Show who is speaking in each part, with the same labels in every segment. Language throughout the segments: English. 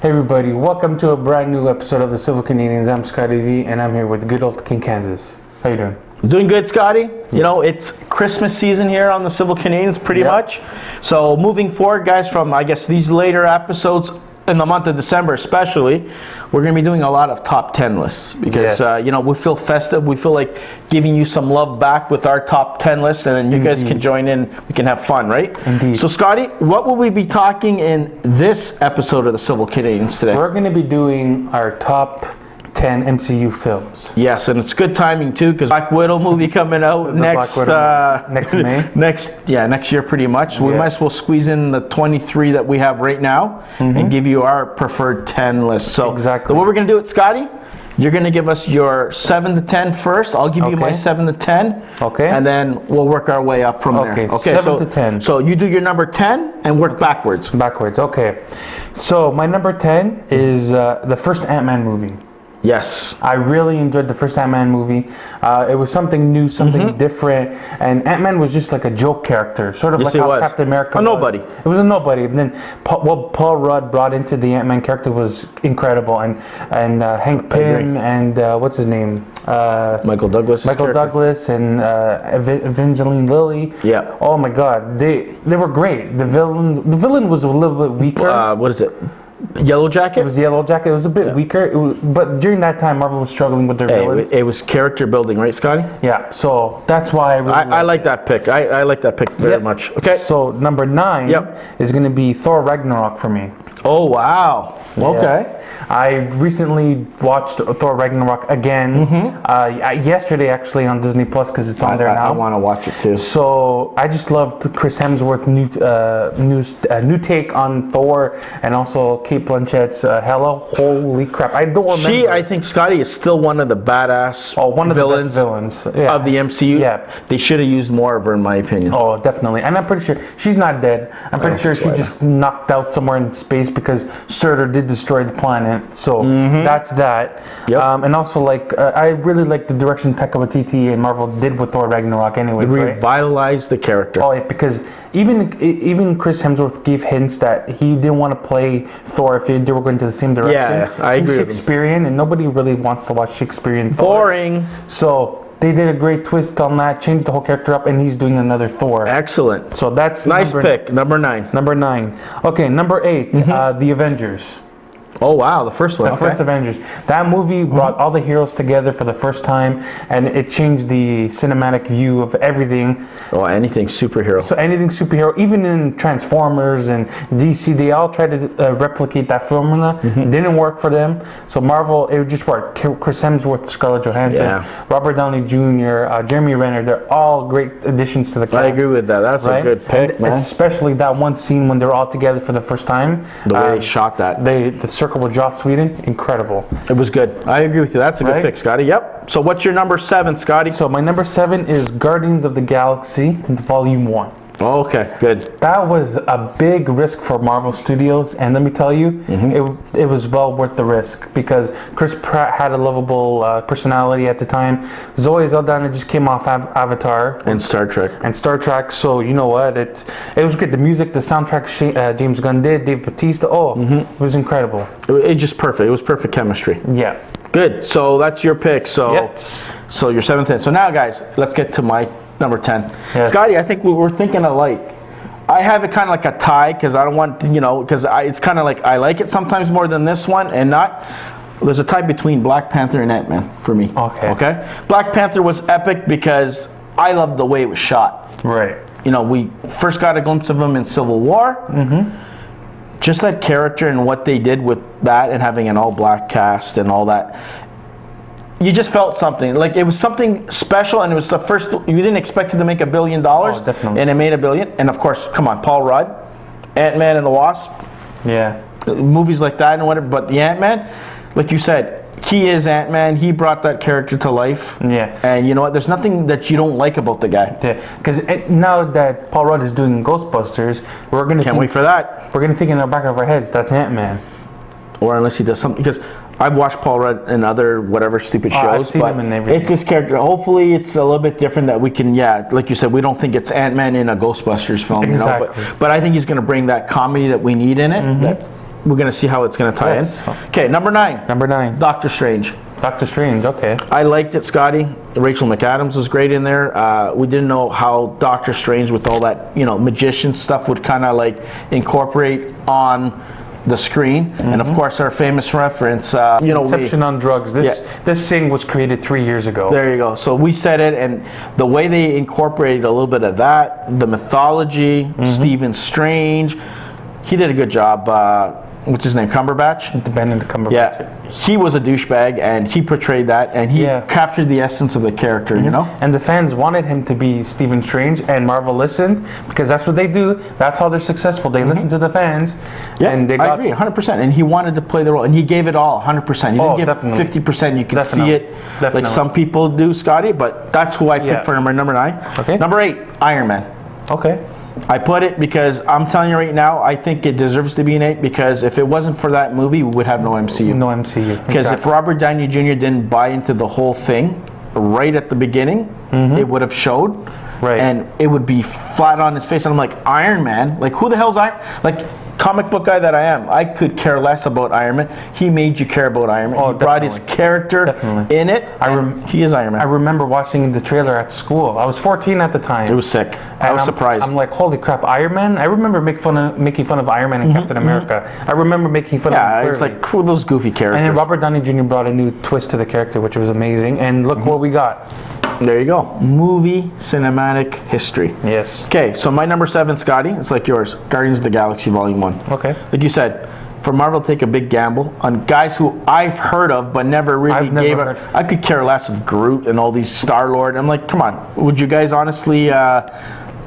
Speaker 1: Hey everybody, welcome to a brand new episode of the Civil Canadians. I'm Scotty V and I'm here with good old King Kansas. How you doing?
Speaker 2: Doing good, Scotty. You know, it's Christmas season here on the Civil Canadians pretty much. So moving forward, guys, from I guess these later episodes in the month of December especially, we're going to be doing a lot of top 10 lists because, you know, we feel festive. We feel like giving you some love back with our top 10 lists, and then you guys can join in. We can have fun, right?
Speaker 1: Indeed.
Speaker 2: So, Scotty, what will we be talking in this episode of the Civil Canadians today?
Speaker 1: We're going to be doing our top 10 MCU films.
Speaker 2: Yes, and it's good timing too because Black Widow movie coming out next
Speaker 1: May.
Speaker 2: Next year pretty much. We might as well squeeze in the 23 that we have right now and give you our preferred 10 list. So
Speaker 1: exactly.
Speaker 2: What we're going to do it, Scotty, you're going to give us your 7 to 10 first. I'll give you my 7 to 10.
Speaker 1: Okay.
Speaker 2: And then we'll work our way up from there.
Speaker 1: Okay, 7 to 10.
Speaker 2: So you do your number 10 and work backwards.
Speaker 1: Backwards, okay. So my number 10 is the first Ant-Man movie.
Speaker 2: Yes.
Speaker 1: I really enjoyed the first Ant-Man movie. It was something new, something different, and Ant-Man was just like a joke character, sort of like how Captain America was.
Speaker 2: A nobody.
Speaker 1: It was a nobody. And then what Paul Rudd brought into the Ant-Man character was incredible, and Hank Pym and what's his name?
Speaker 2: Michael Douglas.
Speaker 1: Michael Douglas and Evangeline Lilly.
Speaker 2: Yeah.
Speaker 1: Oh my God, they were great. The villain was a little bit weaker.
Speaker 2: What is it? Yellow Jacket?
Speaker 1: It was Yellow Jacket. It was a bit weaker, but during that time, Marvel was struggling with their villains.
Speaker 2: It was character building, right, Scotty?
Speaker 1: Yeah, so that's why
Speaker 2: I like that pick. I like that pick very much. Okay.
Speaker 1: So number 9 is going to be Thor Ragnarok for me.
Speaker 2: Oh, wow. Okay.
Speaker 1: Yes. I recently watched Thor Ragnarok again yesterday, actually, on Disney Plus because it's on there now.
Speaker 2: I want to watch it too.
Speaker 1: So I just loved Chris Hemsworth's new take on Thor, and also Kate Blanchett's Hela. Holy crap! I don't remember.
Speaker 2: She, I think, Scotty, is still one of the badass
Speaker 1: one of the best villains
Speaker 2: of the MCU. Yeah. They should have used more of her, in my opinion.
Speaker 1: Oh, definitely. And I'm pretty sure she's not dead. I'm pretty sure she just knocked out somewhere in space because Surtur did destroy the planet. So that's that. Yep. And also, I really like the direction Taika Waititi and Marvel did with Thor Ragnarok. Anyway,
Speaker 2: revitalized the character.
Speaker 1: Oh, yeah, because even Chris Hemsworth gave hints that he didn't want to play Thor if they were going to the same direction.
Speaker 2: Yeah, I agree.
Speaker 1: He's Shakespearean, and nobody really wants to watch Shakespearean Thor.
Speaker 2: Boring.
Speaker 1: So they did a great twist on that, changed the whole character up, and he's doing another Thor.
Speaker 2: Excellent.
Speaker 1: So that's
Speaker 2: nice pick. Number 9.
Speaker 1: Number 9. Okay, number 8. The Avengers.
Speaker 2: Oh wow, the first one.
Speaker 1: The first Avengers. That movie brought all the heroes together for the first time, and it changed the cinematic view of everything.
Speaker 2: Oh, anything superhero.
Speaker 1: So anything superhero, even in Transformers and DC, they all tried to replicate that formula. It didn't work for them. So Marvel, it just worked. Chris Hemsworth, Scarlett Johansson, Robert Downey Jr., Jeremy Renner, they're all great additions to the cast.
Speaker 2: I agree with that. That's a good pick, man.
Speaker 1: Especially that one scene when they're all together for the first time.
Speaker 2: The way they shot that.
Speaker 1: The circle with Joss Whedon, incredible.
Speaker 2: It was good. I agree with you. That's a good pick, Scotty. Yep. So what's your number 7, Scotty?
Speaker 1: So my number 7 is Guardians of the Galaxy, Volume 1.
Speaker 2: Oh, okay, good.
Speaker 1: That was a big risk for Marvel Studios, and let me tell you, it was well worth the risk because Chris Pratt had a lovable personality at the time. Zoe Saldana just came off Avatar
Speaker 2: and Star Trek.
Speaker 1: So you know what? It was good. The music, the soundtrack, James Gunn did, Dave Bautista. It was incredible.
Speaker 2: It just perfect. It was perfect chemistry.
Speaker 1: Yeah.
Speaker 2: Good. So that's your pick. So your 7th. So now, guys, let's get to my number 10. Scotty, I think we're thinking alike. I have it kind of like a tie because I don't want, because it's kind of like I like it sometimes more than this one and not. There's a tie between Black Panther and Ant-Man for me. Okay. Black Panther was epic because I loved the way it was shot.
Speaker 1: Right.
Speaker 2: We first got a glimpse of him in Civil War. Just that character and what they did with that and having an all-black cast and all that. You just felt something. Like it was something special, and it was the first. You didn't expect it to make $1 billion,
Speaker 1: definitely.
Speaker 2: And it made $1 billion. And of course, come on, Paul Rudd, Ant-Man and the Wasp.
Speaker 1: Yeah.
Speaker 2: Movies like that and whatever. But the Ant-Man, like you said, he is Ant-Man. He brought that character to life.
Speaker 1: Yeah.
Speaker 2: And you know what? There's nothing that you don't like about the guy.
Speaker 1: Yeah. Because now that Paul Rudd is doing Ghostbusters, we're gonna
Speaker 2: can't wait for that.
Speaker 1: We're gonna think in the back of our heads that's Ant-Man.
Speaker 2: Or unless he does something, because I've watched Paul Rudd in other whatever stupid shows,
Speaker 1: I've seen him in everything.
Speaker 2: It's his character. Hopefully, it's a little bit different that we can, like you said, we don't think it's Ant-Man in a Ghostbusters film,
Speaker 1: exactly.
Speaker 2: But I think he's going to bring that comedy that we need in it. we're gonna see how it's gonna tie in. Okay, number 9.
Speaker 1: Number 9.
Speaker 2: Doctor Strange.
Speaker 1: Doctor Strange. Okay.
Speaker 2: I liked it, Scotty. Rachel McAdams was great in there. We didn't know how Doctor Strange, with all that magician stuff, would kind of like incorporate on the screen. And of course, our famous reference,
Speaker 1: Inception on drugs. This thing was created 3 years ago.
Speaker 2: There you go. So we said it, and the way they incorporated a little bit of that, the mythology, Stephen Strange, he did a good job. What's his name? Cumberbatch?
Speaker 1: Benedict Cumberbatch.
Speaker 2: Yeah. He was a douchebag, and he portrayed that, and he captured the essence of the character,
Speaker 1: And the fans wanted him to be Stephen Strange, and Marvel listened, because that's what they do. That's how they're successful. They listen to the fans.
Speaker 2: Yeah,
Speaker 1: and
Speaker 2: I agree, 100%. And he wanted to play the role, and he gave it all, 100%. He didn't give
Speaker 1: definitely.
Speaker 2: 50%. You could see it like some people do, Scotty, but that's who I picked for number 9.
Speaker 1: Okay.
Speaker 2: Number 8, Iron Man.
Speaker 1: Okay.
Speaker 2: I put it because I'm telling you right now, I think it deserves to be an 8, because if it wasn't for that movie, we would have no MCU.
Speaker 1: No MCU.
Speaker 2: Because if Robert Downey Jr. didn't buy into the whole thing right at the beginning, it would have showed.
Speaker 1: Right.
Speaker 2: And it would be flat on his face. And I'm like, Iron Man? Like, who the hell's Iron? Like, comic book guy that I am, I could care less about Iron Man. He made you care about Iron Man. He brought his character in it. He is Iron Man.
Speaker 1: I remember watching the trailer at school. I was 14 at the time.
Speaker 2: It was sick. I was surprised.
Speaker 1: I'm like, holy crap, Iron Man? I remember making fun of Iron Man and Captain America. I remember making fun of him.
Speaker 2: Yeah, it's like, who are those goofy characters?
Speaker 1: And then Robert Downey Jr. brought a new twist to the character, which was amazing. And look what we got.
Speaker 2: There you go. Movie cinematic history.
Speaker 1: Yes.
Speaker 2: Okay, so my number 7, Scotty, it's like yours. Guardians of the Galaxy Volume 1.
Speaker 1: Okay.
Speaker 2: Like you said, for Marvel to take a big gamble on guys who I've heard of but never really gave a... I could care less of Groot and all these Star-Lord. I'm like, come on. Would you guys honestly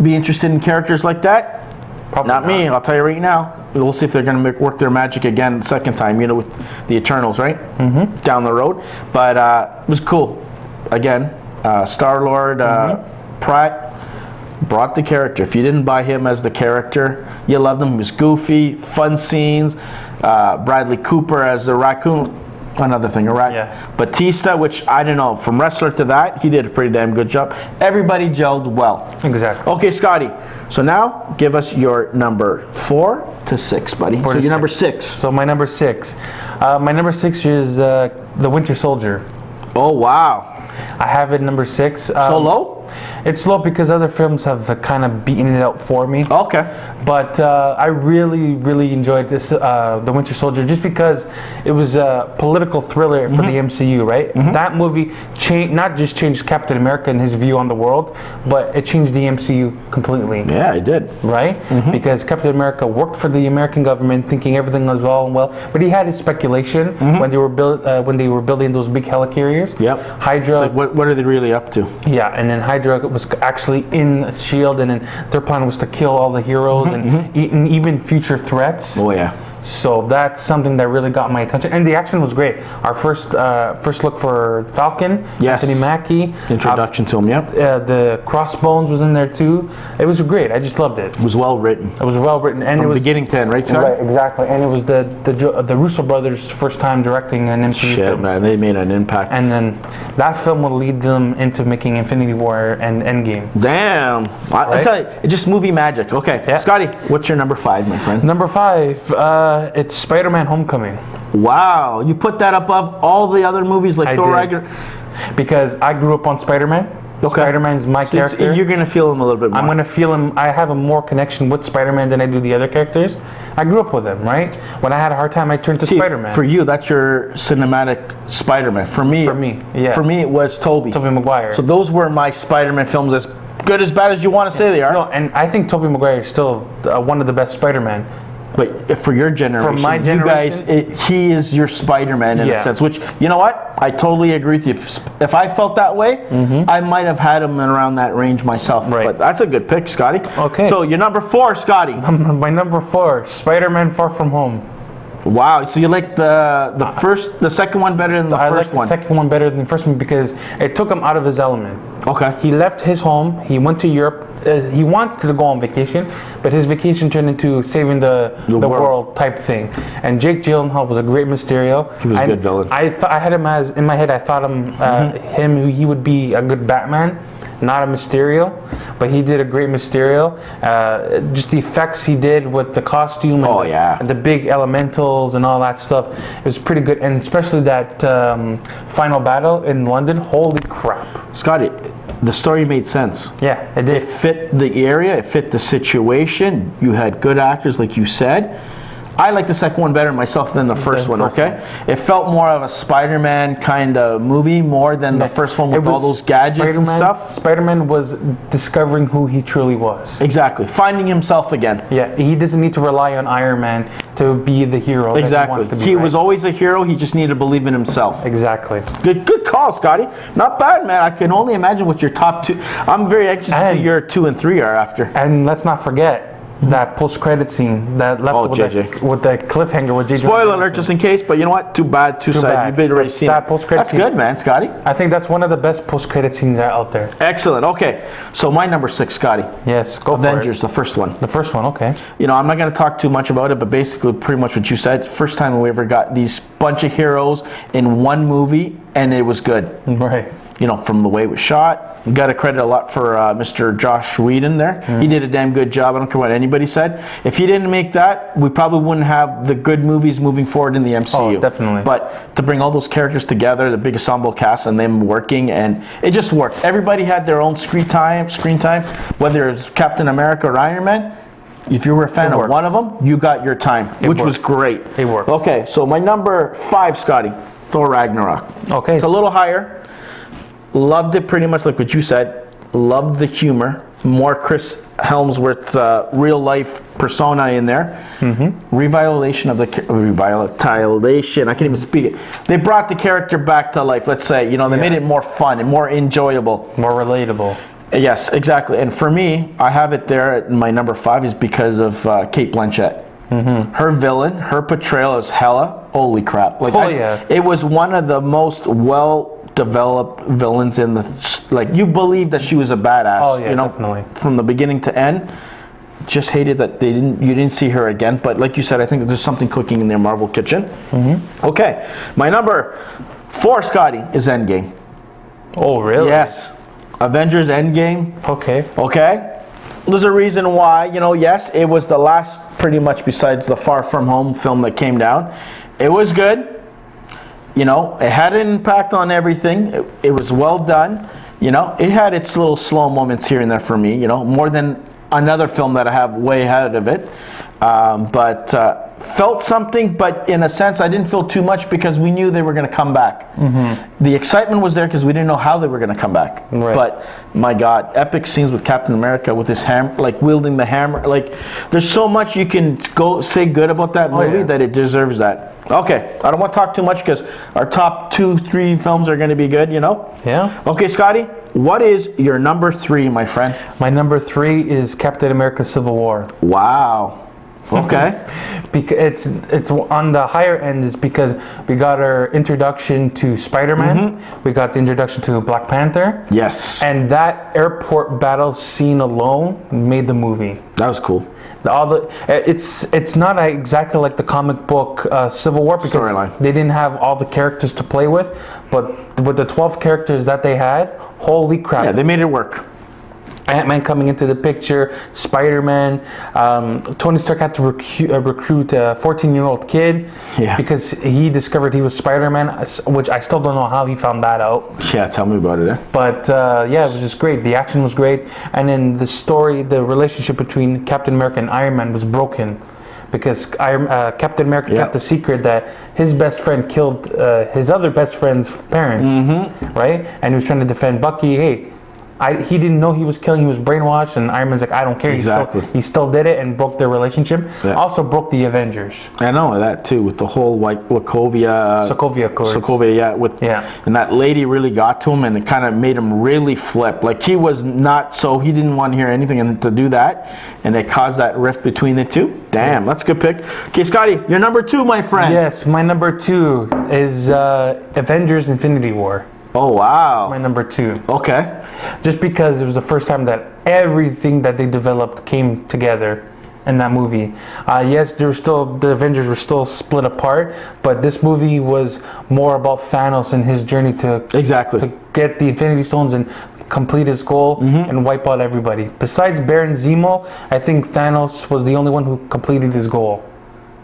Speaker 2: be interested in characters like that?
Speaker 1: Probably
Speaker 2: not me. I'll tell you right now. We'll see if they're going to work their magic again the second time, with the Eternals, right? Down the road. But it was cool. Again, Star-Lord, Pratt brought the character. If you didn't buy him as the character, you loved him. He was goofy, fun scenes. Bradley Cooper as the raccoon, another thing, a rat. Batista, which I don't know, from wrestler to that, he did a pretty damn good job. Everybody gelled well.
Speaker 1: Exactly.
Speaker 2: Okay, Scotty. So now, give us your number 4 to 6, buddy. So your number 6.
Speaker 1: So my number 6. My number 6 is The Winter Soldier.
Speaker 2: Oh, wow.
Speaker 1: I have it number 6.
Speaker 2: So low?
Speaker 1: It's low because other films have kind of beaten it out for me.
Speaker 2: Okay.
Speaker 1: But I really, really enjoyed this, The Winter Soldier, just because it was a political thriller for the MCU, right? That movie not just changed Captain America and his view on the world, but it changed the MCU completely.
Speaker 2: Yeah, it did.
Speaker 1: Right? Because Captain America worked for the American government, thinking everything was all well, but he had his speculation when they were building those big helicarriers.
Speaker 2: Yep.
Speaker 1: Hydra.
Speaker 2: It's like, what are they really up to?
Speaker 1: Yeah, and then Hydra was actually in S.H.I.E.L.D. and then their plan was to kill all the heroes and even future threats.
Speaker 2: Oh yeah.
Speaker 1: So that's something that really got my attention, and the action was great. Our first look for Falcon, Anthony Mackie.
Speaker 2: Introduction to him,
Speaker 1: the Crossbones was in there too. It was great. I just loved it.
Speaker 2: It was well written.
Speaker 1: It was well written, and
Speaker 2: from
Speaker 1: it was
Speaker 2: beginning to end, right, Scott?
Speaker 1: Right, exactly. And it was the Russo brothers' first time directing an MCU film.
Speaker 2: Man, they made an impact.
Speaker 1: And then that film will lead them into making Infinity War and Endgame.
Speaker 2: Damn! I tell you, it's just movie magic. Okay, Scotty, what's your number 5, my friend?
Speaker 1: Number 5. It's Spider-Man: Homecoming.
Speaker 2: Wow, you put that above all the other movies like Thor Ragnarok?
Speaker 1: Because I grew up on Spider-Man. Okay. Spider-Man's my character.
Speaker 2: You're gonna feel him a little bit more.
Speaker 1: I'm gonna feel him. I have a more connection with Spider-Man than I do the other characters. I grew up with him, right? When I had a hard time, I turned to Spider-Man.
Speaker 2: For you, that's your cinematic Spider-Man. For me, For me, it was Tobey
Speaker 1: Maguire.
Speaker 2: So those were my Spider-Man films. As good as bad as you want to say they are.
Speaker 1: No, and I think Tobey Maguire is still one of the best Spider-Man.
Speaker 2: But for your generation,
Speaker 1: for my generation,
Speaker 2: you guys, he is your Spider-Man in a sense. Which, you know what? I totally agree with you. If I felt that way, I might have had him around that range myself.
Speaker 1: Right.
Speaker 2: But that's a good pick, Scotty.
Speaker 1: Okay.
Speaker 2: So your number 4, Scotty.
Speaker 1: My number 4, Spider-Man: Far From Home.
Speaker 2: Wow. So you like the second one better than the first one? I like
Speaker 1: the second one better than the first one because it took him out of his element.
Speaker 2: Okay.
Speaker 1: He left his home. He went to Europe. He wanted to go on vacation, but his vacation turned into saving the world type thing. And Jake Gyllenhaal was a great Mysterio.
Speaker 2: He was a good villain.
Speaker 1: I had him as in my head. I thought he would be a good Batman. not a Mysterio, but he did a great Mysterio. Just the effects he did with the costume and the big elementals and all that stuff, it was pretty good. And especially that final battle in London, holy crap.
Speaker 2: Scotty, the story made sense.
Speaker 1: Yeah, it did.
Speaker 2: It fit the area, it fit the situation. You had good actors, like you said. I like the second one better myself than the first one, okay? It felt more of a Spider-Man kind of movie more than the first one with all those gadgets and stuff.
Speaker 1: Spider-Man was discovering who he truly was.
Speaker 2: Exactly. Finding himself again.
Speaker 1: Yeah, he doesn't need to rely on Iron Man to be the hero that he wants to be.
Speaker 2: He was always a hero, he just needed to believe in himself.
Speaker 1: Exactly.
Speaker 2: Good call, Scotty. Not bad, man. I can only imagine what your top two... I'm very anxious to see your 2 and 3 are after.
Speaker 1: And let's not forget that post-credit scene that left with the cliffhanger with JJ.
Speaker 2: Spoiler alert, just in case, but you know what? Too bad, too sad. You've already seen
Speaker 1: that post-credit scene.
Speaker 2: That's good, man, Scotty.
Speaker 1: I think that's one of the best post-credit scenes out there.
Speaker 2: Excellent. Okay, so my number 6, Scotty.
Speaker 1: Yes, go for it.
Speaker 2: Avengers, the first one.
Speaker 1: The first one, okay.
Speaker 2: You know, I'm not going to talk too much about it, but basically pretty much what you said. First time we ever got these bunch of heroes in one movie, and it was good.
Speaker 1: Right.
Speaker 2: You know, from the way it was shot. You got to credit a lot for Mr. Josh Whedon there. He did a damn good job. I don't care what anybody said. If he didn't make that, we probably wouldn't have the good movies moving forward in the MCU.
Speaker 1: Oh, definitely.
Speaker 2: But to bring all those characters together, the big ensemble cast, and them working, and it just worked. Everybody had their own screen time, whether it's Captain America or Iron Man. If you were a fan of one of them, you got your time, which was great.
Speaker 1: It worked.
Speaker 2: Okay, so my number 5, Scotty, Thor Ragnarok.
Speaker 1: Okay.
Speaker 2: It's a little higher. Loved it pretty much like what you said. Loved the humor. More Chris Hemsworth real life persona in there. Revitalization of the revitalization. I can't even speak it. They brought the character back to life. Let's say, you know, they made it more fun and more enjoyable,
Speaker 1: more relatable.
Speaker 2: Yes, exactly. And for me, I have it there at my number 5 is because of Kate Blanchett. Her villain, her portrayal as Hela. Holy crap! Like, it was one of the most well-developed villains in the, like, you believe that she was a badass, you know,
Speaker 1: definitely.
Speaker 2: From the beginning to end. Just hated that you didn't see her again, but like you said, I think there's something cooking in their Marvel kitchen. Okay, my number 4, Scotty, is Endgame.
Speaker 1: Oh, really?
Speaker 2: Yes, Avengers Endgame. Okay. There's a reason why, you know, yes, it was the last, pretty much besides the Far From Home film that came down. It was good. You know, it had an impact on everything. It was well done. You know, it had its little slow moments here and there for me, you know, more than another film that I have way ahead of it. But felt something, but in a sense, I didn't feel too much because we knew they were going to come back. The excitement was there because we didn't know how they were going to come back.
Speaker 1: Right.
Speaker 2: But my God, epic scenes with Captain America with his hammer, like wielding the hammer. Like, there's so much you can say good about that movie that it deserves that. Okay, I don't want to talk too much because our top 2-3 films are going to be good, you know?
Speaker 1: Yeah.
Speaker 2: Okay, Scotty, what is your number 3, my friend?
Speaker 1: My number 3 is Captain America: Civil War.
Speaker 2: Wow. Okay.
Speaker 1: Because it's on the higher end is because we got our introduction to Spider-Man, we got the introduction to Black Panther.
Speaker 2: Yes.
Speaker 1: And that airport battle scene alone made the movie.
Speaker 2: That was cool.
Speaker 1: It's not exactly like the comic book Civil War because they didn't have all the characters to play with, but with the 12 characters that they had, holy crap.
Speaker 2: Yeah, they made it work.
Speaker 1: Ant-Man coming into the picture, Spider-Man, Tony Stark had to recruit a 14-year-old kid because he discovered he was Spider-Man, which I still don't know how he found that out.
Speaker 2: Yeah, tell me about it.
Speaker 1: But yeah, it was just great. The action was great. And then the story, the relationship between Captain America and Iron Man was broken because Captain America kept the secret that his best friend killed his other best friend's parents, right? And he was trying to defend Bucky. Hey, he didn't know he was killing. He was brainwashed, and Iron Man's like, I don't care.
Speaker 2: Exactly.
Speaker 1: He still did it and broke their relationship. Yeah. Also broke the Avengers.
Speaker 2: I know that too, with the whole
Speaker 1: Sokovia Accords.
Speaker 2: And that lady really got to him, and it kind of made him really flip. Like, he was not, so he didn't want to hear anything, and to do that, and it caused that rift between the two. Damn, that's a good pick. Okay, Scotty, your number 2, my friend.
Speaker 1: Yes, my number 2 is Avengers: Infinity War.
Speaker 2: Oh, wow.
Speaker 1: My number 2.
Speaker 2: Okay.
Speaker 1: Just because it was the first time that everything that they developed came together in that movie. Yes, the Avengers were still split apart, but this movie was more about Thanos and his journey to get the Infinity Stones and complete his goal and wipe out everybody. Besides Baron Zemo, I think Thanos was the only one who completed his goal.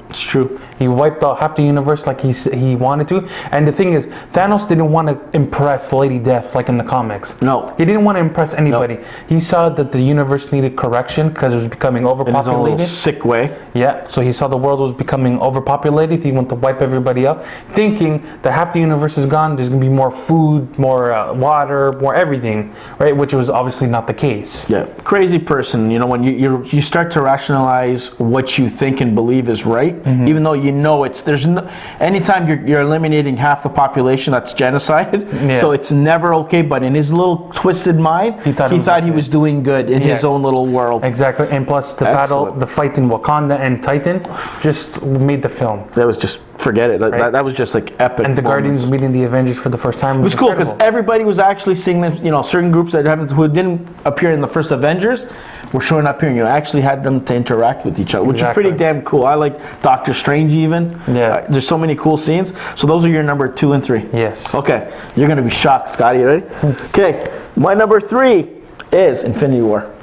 Speaker 2: It's true.
Speaker 1: He wiped out half the universe like he wanted to. And the thing is, Thanos didn't want to impress Lady Death like in the comics.
Speaker 2: No.
Speaker 1: He didn't want to impress anybody.
Speaker 2: No.
Speaker 1: He saw that the universe needed correction because it was becoming overpopulated.
Speaker 2: In his own little sick way.
Speaker 1: Yeah, so he saw the world was becoming overpopulated. He wanted to wipe everybody out, thinking that half the universe is gone. There's going to be more food, more water, more everything, right? Which was obviously not the case.
Speaker 2: Yeah, crazy person. You know, when you start to rationalize what you think and believe is right, even though you know anytime you're eliminating half the population, that's genocide. Yeah. So it's never okay. But in his little twisted mind, he thought he was doing good in his own little world.
Speaker 1: Exactly, and plus the fight in Wakanda and Titan just made the film.
Speaker 2: That was just forget it. Right? That was just like epic.
Speaker 1: And the Guardians meeting the Avengers for the first time.
Speaker 2: It was cool because everybody was actually seeing them. You know, certain groups who didn't appear in the first Avengers were showing up here, and you actually had them to interact with each other, which is pretty damn cool. I like Doctor Strange even.
Speaker 1: Yeah.
Speaker 2: There's so many cool scenes. So those are your number 2 and 3.
Speaker 1: Yes.
Speaker 2: Okay. You're gonna be shocked, Scotty. Ready? Okay. My number 3 is Infinity War.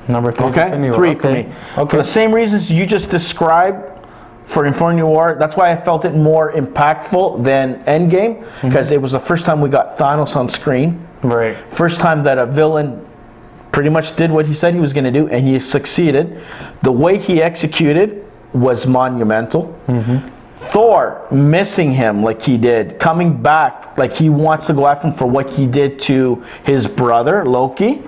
Speaker 1: Number 3.
Speaker 2: Okay.
Speaker 1: Infinity War.
Speaker 2: 3 for me. Okay. For the same reasons you just described. For Infinity War, that's why I felt it more impactful than Endgame, because it was the first time we got Thanos on screen.
Speaker 1: Right.
Speaker 2: First time that a villain pretty much did what he said he was going to do, and he succeeded. The way he executed was monumental. Thor missing him like he did, coming back like he wants to go after him for what he did to his brother Loki.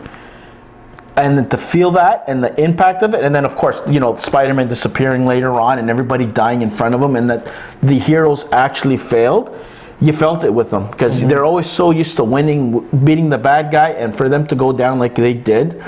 Speaker 2: And then to feel that and the impact of it, and then of course, you know, Spider-Man disappearing later on and everybody dying in front of him, and that the heroes actually failed, you felt it with them because they're always so used to winning, beating the bad guy, and for them to go down like they did,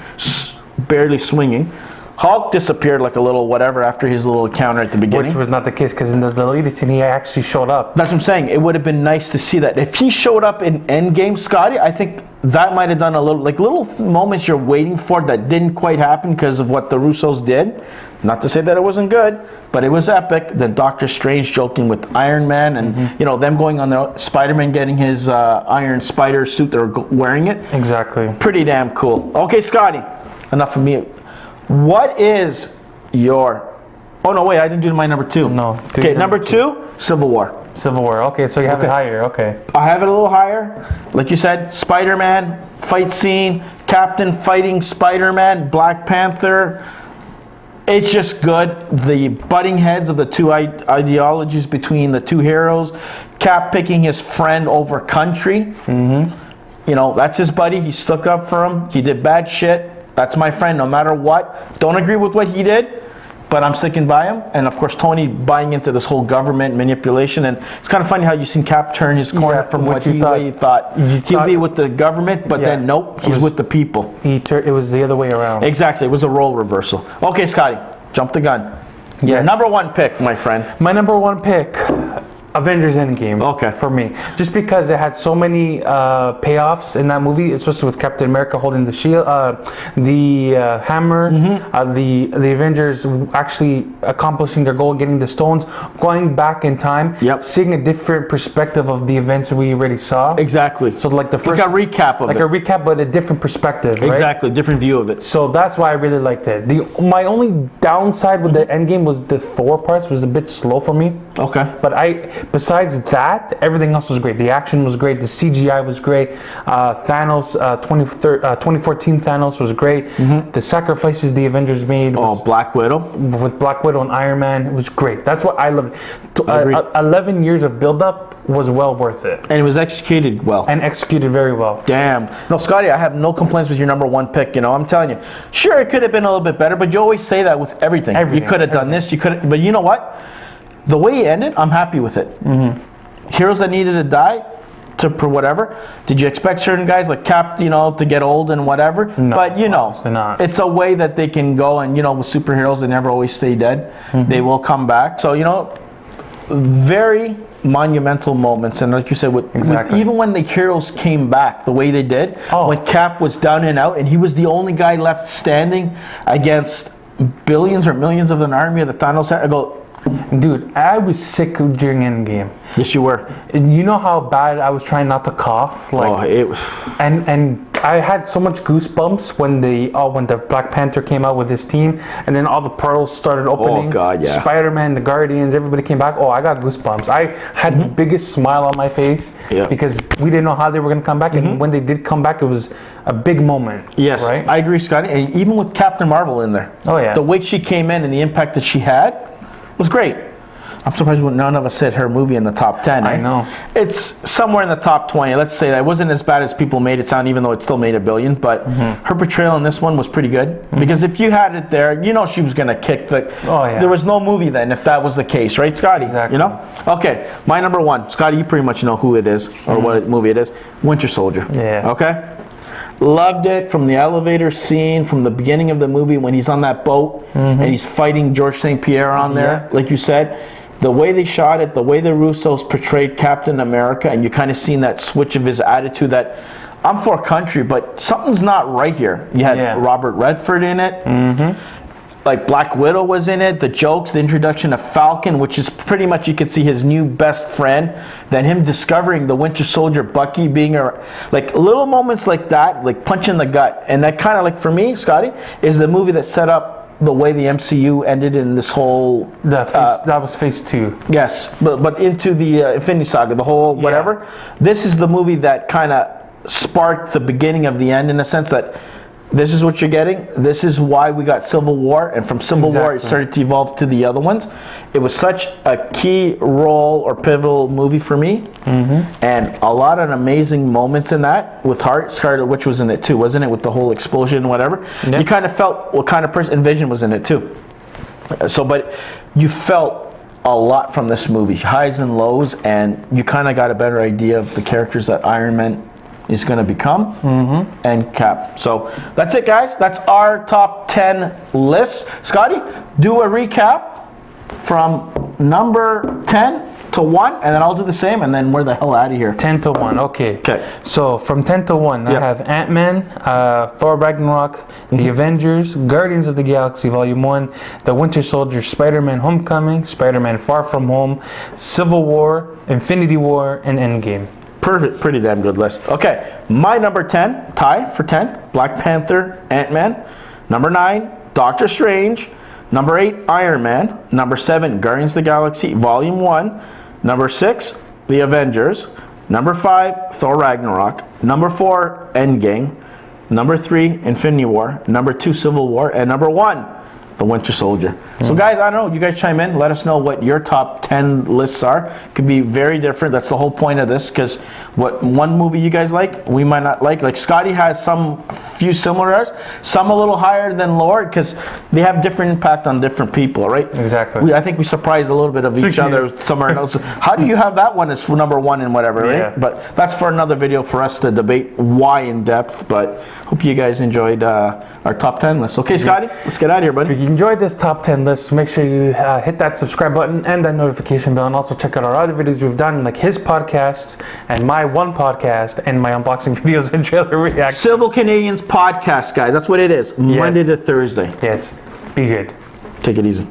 Speaker 2: barely swinging. Hulk disappeared like a little whatever after his little encounter at the beginning.
Speaker 1: Which was not the case because in the deleted scene he actually showed up.
Speaker 2: That's what I'm saying. It would have been nice to see that. If he showed up in Endgame, Scotty, I think that might have done a little moments you're waiting for that didn't quite happen because of what the Russos did. Not to say that it wasn't good, but it was epic. Then Doctor Strange joking with Iron Man and you know them going on the Spider-Man getting his Iron Spider suit. They're wearing it.
Speaker 1: Exactly.
Speaker 2: Pretty damn cool. Okay, Scotty, enough of me. What is your... Oh, no, wait, I didn't do my number 2.
Speaker 1: No.
Speaker 2: Okay, number 2, Civil War.
Speaker 1: Civil War. Okay, so you have it higher. Okay.
Speaker 2: I have it a little higher. Like you said, Spider-Man, fight scene, Captain fighting Spider-Man, Black Panther. It's just good. The butting heads of the two ideologies between the two heroes. Cap picking his friend over country. You know, that's his buddy. He stuck up for him. He did bad shit. That's my friend no matter what. Don't agree with what he did, but I'm sticking by him. And of course, Tony buying into this whole government manipulation. And it's kind of funny how you seen Cap turn his corner from what he thought he'd be with the government, but then nope, he's with the people.
Speaker 1: It was the other way around.
Speaker 2: Exactly. It was a role reversal. Okay, Scotty, jump the gun. Your number 1 pick, my friend.
Speaker 1: My number 1 pick. Avengers Endgame.
Speaker 2: Okay.
Speaker 1: For me, just because it had so many payoffs in that movie, especially with Captain America holding the shield, the hammer, the Avengers actually accomplishing their goal, getting the stones, going back in time, seeing a different perspective of the events we already saw.
Speaker 2: Exactly.
Speaker 1: So like the first,
Speaker 2: like a recap of it.
Speaker 1: Like a recap, but a different perspective.
Speaker 2: Exactly,
Speaker 1: right?
Speaker 2: different view of it.
Speaker 1: So that's why I really liked it. My only downside with the Endgame was the Thor parts was a bit slow for me.
Speaker 2: Okay.
Speaker 1: But besides that, everything else was great. The action was great. The CGI was great. Thanos, 2014 Thanos was great. The sacrifices the Avengers made.
Speaker 2: Black Widow.
Speaker 1: With Black Widow and Iron Man, it was great. That's what I loved. 11 years of build-up was well worth it.
Speaker 2: And it was executed well.
Speaker 1: And executed very well.
Speaker 2: Damn. No, Scotty, I have no complaints with your number 1 pick. You know, I'm telling you. Sure, it could have been a little bit better, but you always say that with everything. You could have done this. You could. But you know what? The way it ended, I'm happy with it. Heroes that needed to die, for whatever. Did you expect certain guys like Cap, you know, to get old and whatever?
Speaker 1: No,
Speaker 2: but you know,
Speaker 1: not.
Speaker 2: It's a way that they can go, and you know, with superheroes, they never always stay dead. They will come back. So you know, very monumental moments, and like you said, with even when the heroes came back the way they did, when Cap was down and out, and he was the only guy left standing against billions or millions of an army of the Thanos. I go.
Speaker 1: Dude, I was sick during Endgame.
Speaker 2: Yes, you were.
Speaker 1: And you know how bad I was trying not to cough, like,
Speaker 2: it was.
Speaker 1: And I had so much goosebumps when the Black Panther came out with his team, and then all the pearls started opening.
Speaker 2: Oh God, yeah.
Speaker 1: Spider-Man, the Guardians, everybody came back. Oh, I got goosebumps. I had the biggest smile on my face because we didn't know how they were going to come back, and when they did come back, it was a big moment.
Speaker 2: Yes,
Speaker 1: right?
Speaker 2: I agree, Scotty. And even with Captain Marvel in there, the way she came in and the impact that she had was great. I'm surprised none of us said her movie in the top 10.
Speaker 1: I know.
Speaker 2: It's somewhere in the top 20. Let's say that. It wasn't as bad as people made it sound, even though it still made $1 billion. But her portrayal in this one was pretty good. Because if you had it there, you know she was going to kick the... There was no movie then if that was the case. Right, Scotty?
Speaker 1: Exactly.
Speaker 2: You know? Okay, my number one. Scotty, you pretty much know who it is or what movie it is. Winter Soldier.
Speaker 1: Yeah.
Speaker 2: Okay? Loved it from the elevator scene, from the beginning of the movie when he's on that boat and he's fighting George St. Pierre on there, like you said. The way they shot it, the way the Russos portrayed Captain America, and you kind of seen that switch of his attitude that I'm for country, but something's not right here. You had Robert Redford in it. Like Black Widow was in it. The jokes, the introduction of Falcon, which is pretty much you could see his new best friend. Then him discovering the Winter Soldier, Bucky being like little moments like that, like punch in the gut. And that kind of like for me, Scotty, is the movie that set up the way the MCU ended in this whole...
Speaker 1: that was phase 2.
Speaker 2: Yes, but into the Infinity Saga, the whole whatever. This is the movie that kind of sparked the beginning of the end in a sense that this is what you're getting. This is why we got Civil War, and from Civil War it started to evolve to the other ones. It was such a key role or pivotal movie for me, and a lot of amazing moments in that with Scarlet Witch was in it too, wasn't it? With the whole explosion and whatever. You kind of felt what kind of person, and Vision was in it too. So, but you felt a lot from this movie, highs and lows, and you kind of got a better idea of the characters that Iron Man is going to become, and Cap. So that's it, guys. That's our top 10 lists. Scotty, do a recap from number 10 to 1, and then I'll do the same, and then we're the hell out of here.
Speaker 1: 10 to 1, okay.
Speaker 2: Okay.
Speaker 1: So from 10 to 1, I have Ant-Man, Thor Ragnarok, The Avengers, Guardians of the Galaxy Volume 1, The Winter Soldier, Spider-Man Homecoming, Spider-Man Far From Home, Civil War, Infinity War, and Endgame.
Speaker 2: Perfect, pretty damn good list. Okay, my number 10, tie for 10th, Black Panther, Ant-Man. Number 9, Doctor Strange. Number 8, Iron Man. Number 7, Guardians of the Galaxy Volume 1. Number 6, The Avengers. Number 5, Thor Ragnarok. Number 4, Endgame. Number 3, Infinity War. Number 2, Civil War. And number 1, The Winter Soldier. So guys, I don't know, you guys chime in, let us know what your top 10 lists are. Could be very different. That's the whole point of this, because what one movie you guys like, we might not like. Like Scotty has some few similar to ours, some a little higher than lower, because they have different impact on different people, right?
Speaker 1: Exactly.
Speaker 2: I think we surprised a little bit of each other somewhere else. How do you have that one as number 1 and whatever, right? But that's for another video for us to debate why in depth. But hope you guys enjoyed our top 10 list. Okay, Scotty, let's get out of here, buddy.
Speaker 1: If you enjoyed this top 10 list, make sure you hit that subscribe button and that notification bell, and also check out our other videos we've done, like his podcast and my one podcast and my unboxing videos and trailer reactions.
Speaker 2: Civil Canadians podcast, guys. That's what it is. Monday to Thursday.
Speaker 1: Yes. Be good.
Speaker 2: Take it easy.